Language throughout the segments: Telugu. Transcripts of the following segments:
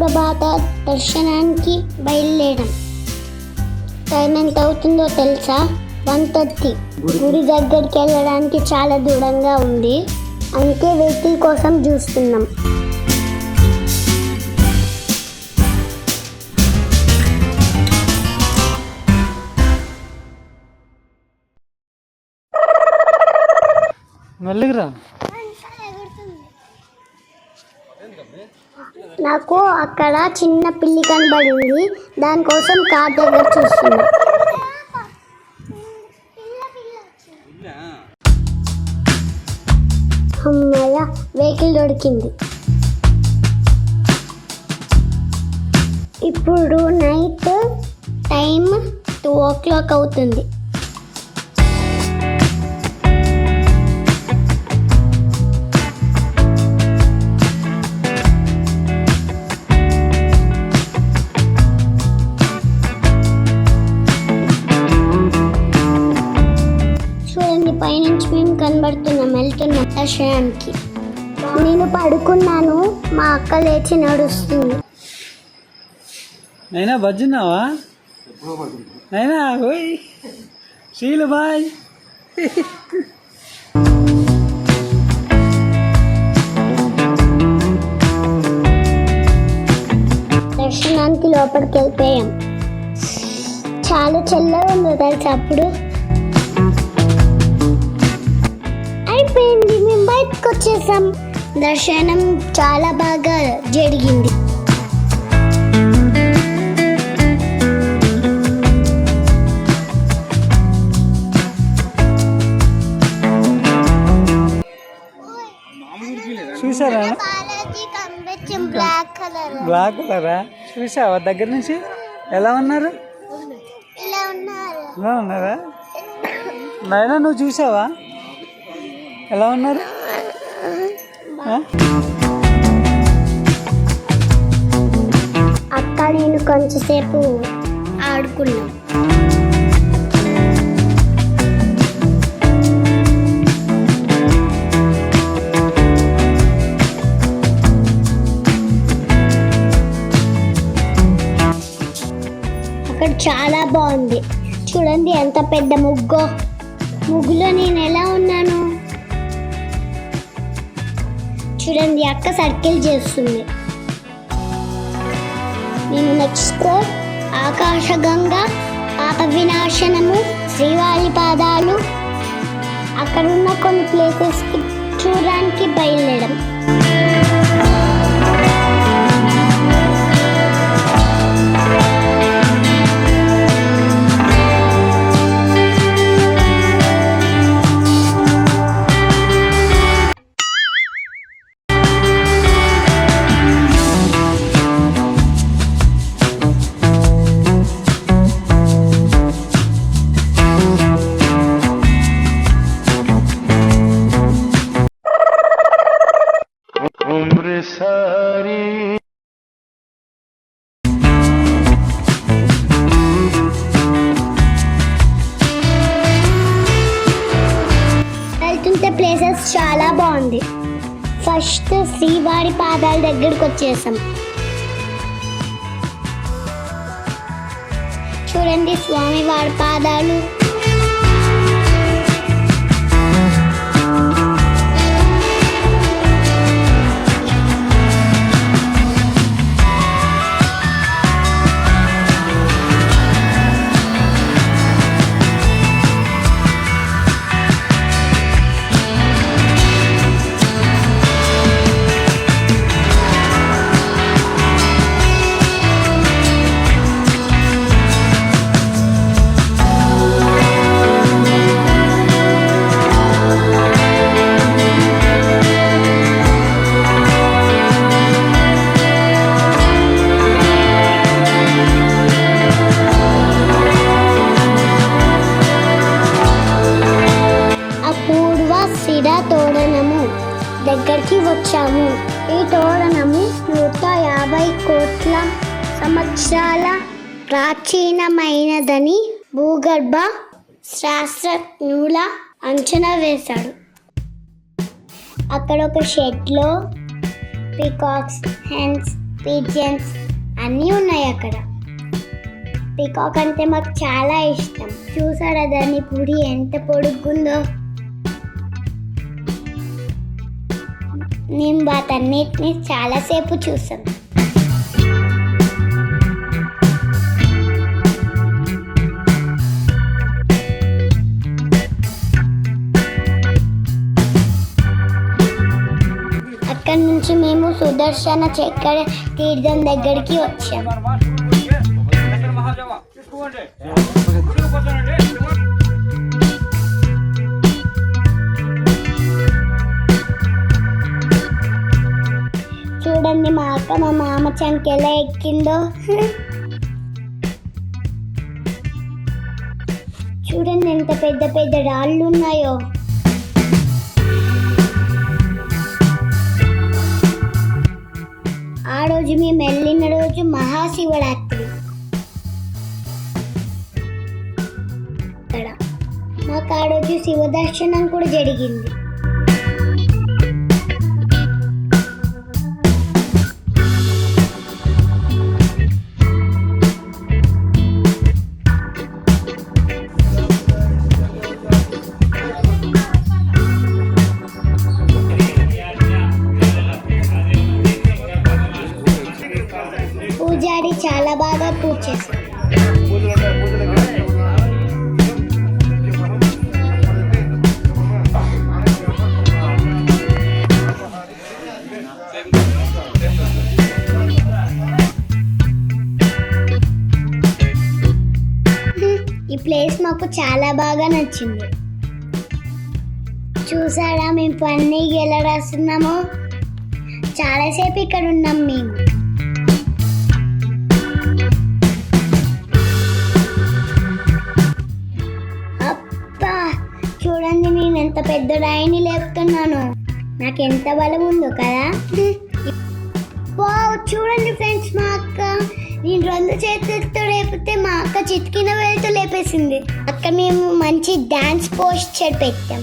సుప్రభాత దర్శనానికి బయలుదేరాం. టైం ఎంత అవుతుందో తెలుసా? 1:30. గుడి దగ్గరికి వెళ్ళడానికి చాలా దూరంగా ఉంది, అందుకే వెహికల్ కోసం చూస్తున్నాం. మెల్లిగిరా. నాకు అక్కడ చిన్న పిల్లి కనబడింది, దానికోసం కార్ దగ్గర చూస్తున్నా. అమ్మయ్య, వెహికల్ దొరికింది. ఇప్పుడు నైట్ టైం 2 o'clock అవుతుంది. పైనుంచి మేము కనబడుతున్నాం, వెళ్తున్నాం దర్శనానికి. నేను పడుకున్నాను, మా అక్క లేచి నడుస్తుంది. నైనా బజ్జున్నావా? నైనా ఓయ్ శీలు బాయ్. దర్శనానికి లోపలికి వెళ్ళిపోయాం. చాలా చల్లగా ఉందో తెలుసా అప్పుడు. అయిపోయింది, మేము బయటకు వచ్చేసాం. దర్శనం చాలా బాగా జరిగింది. చూసారా? బ్లాక్ కలరా? చూసావా దగ్గర నుంచి? ఎలా ఉన్నారు? ఇలా ఉన్నారా? నైనా నువ్వు చూసావా ఎలా ఉన్నారు? అక్క నేను కొంచెంసేపు ఆడుకున్నాం. అక్కడ చాలా బాగుంది. చూడండి ఎంత పెద్ద ముగ్గులో నేను ఎలా ఉన్నాను. చూడండి అక్క సర్కిల్ చేస్తుంది. నేను నెక్స్ట్ ఆకాశగంగా, పాప వినాశనము, శ్రీవారి పాదాలు, అక్కడున్న కొన్ని ప్లేసెస్కి చూడడానికి బయలుదేరాం. వెళ్తుంటే ప్లేసెస్ చాలా బాగుంది. ఫస్ట్ శ్రీవారి పాదాల దగ్గరికి వచ్చేసాం. చూడండి స్వామి వారి పాదాలు. తోరణము దగ్గరికి వచ్చాము. ఈ తోరణము 150 కోట్ల సంవత్సరాల ప్రాచీనమైనదని భూగర్భ శాస్త్రజ్ఞుల అంచనా వేశాడు. అక్కడ ఒక షెడ్లో పీకాక్స్, హెన్స్, పిజన్స్ అన్నీ ఉన్నాయి అక్కడ. పికాక్ అంటే మాకు చాలా ఇష్టం. చూసారా దాని పుడి ఎంత పొడుగుందో. మేము వాటన్నిటిని చాలాసేపు చూసాం. అక్కడి నుంచి మేము సుదర్శన చక్ర తీర్థం దగ్గరికి వచ్చాం. చూడండి మా అక్క మా మామ చంక ఎలా ఎక్కిందో. చూడండి ఎంత పెద్ద పెద్ద రాళ్ళు ఉన్నాయో. ఆ రోజు మేము వెళ్ళిన రోజు మహాశివరాత్రి. మాకు ఆ రోజు శివ దర్శనం కూడా జరిగింది. పూజారి చాలా బాగా పూజ చేశారు. ఈ ప్లేస్ మాకు చాలా బాగా నచ్చింది. చూసారా మేము పన్నీకి ఎలా రాస్తున్నామో. చాలాసేపు ఇక్కడ ఉన్నాం మేము. అబ్బా చూడండి నేను ఎంత పెద్ద రాయిని లేపుతున్నాను. నాకు ఎంత బలం ఉందో కదా. వావ్ చూడండి ఫ్రెండ్స్, మా అక్క నేను 2 చేతులతో లేపితే మా అక్క చిటికిన వేలుతో లేపేసింది. అక్కడ మేము మంచి డాన్స్ పోస్టర్ పెట్టాం.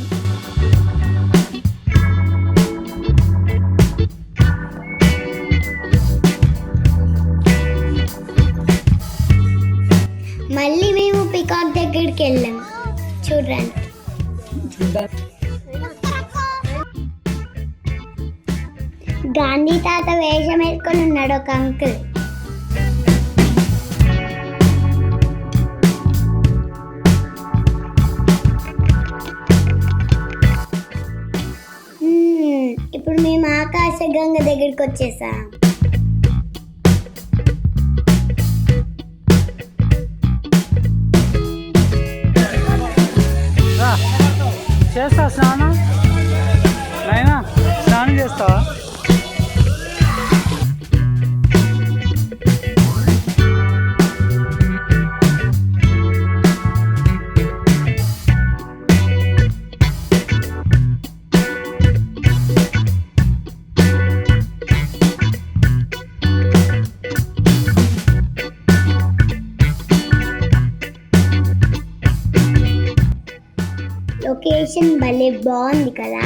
మళ్ళీ మేము పికాక్ దగ్గరికి వెళ్ళాం. చూడండి గాంధీ తాత వేషం వేసుకొని ఉన్నాడు ఒక అంకుల్. ఇప్పుడు మేము ఆకాశగంగ దగ్గరికి వచ్చేసాం. చేస్తా స్నానం అయినా స్నానం చేస్తావా? లొకేషన్ భలే బాగుంది కదా.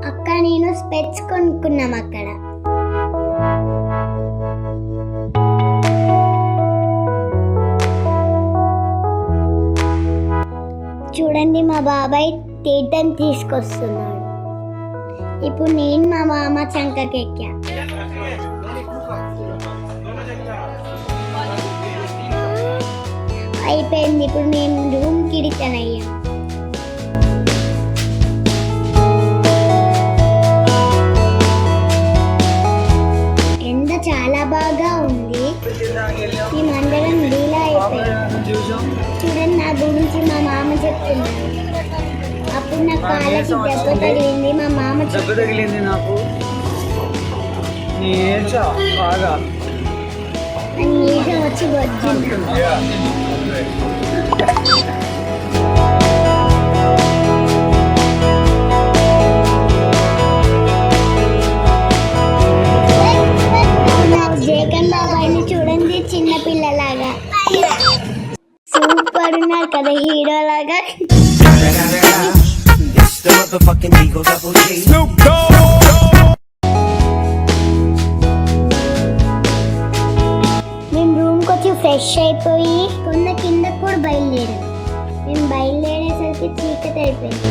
అక్క నేను స్పెట్స్ కొనుక్కున్నాం అక్కడ. చూడండి మా బాబాయ్ తీర్థం తీసుకొస్తున్నాడు. ఇప్పుడు నేను మా మామ చంకకెక్కా. అయిపోయింది. ఇప్పుడు మేము రూమ్కి రిటర్న్ అయ్యాం. ఎండ చాలా బాగా ఉంది. మేమందరం డీలా అయిపోయాం. చూడండి నా గురించి మా మామ చెప్తున్నాడు. అప్పుడు నా కాళ్ళకి దెబ్బ తగిలింది. మా మామ దెబ్బ తగిలింది నాకు. బాగా వచ్చి వద్దు. జగన్ బాబాయ్ని చూడండి, చిన్నపిల్ల ఉన్నారు కదా హీరో లాగా. మేము రూమ్కి వచ్చి ఫ్రెష్ అయిపోయి కొండ కింద కూడా బయలుదేరాం. మేము బయలుదేరేసరికి చీకటి అయిపోయింది.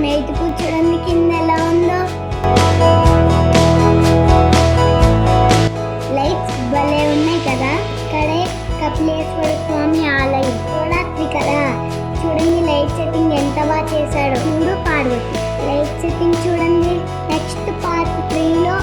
నైట్ కూర్చోడానికి కింద ఎలా ఉందో. లైట్స్ భలే ఉన్నాయి కదా. ఇక్కడే కపిలేశ్వర స్వామి ఆలయం శివరాత్రి కదా. చూడండి లైట్ సెట్టింగ్ ఎంత బాగా చేశాడో. చూడు పార్వతి లైట్ సెట్టింగ్ చూడండి. Next part 3లో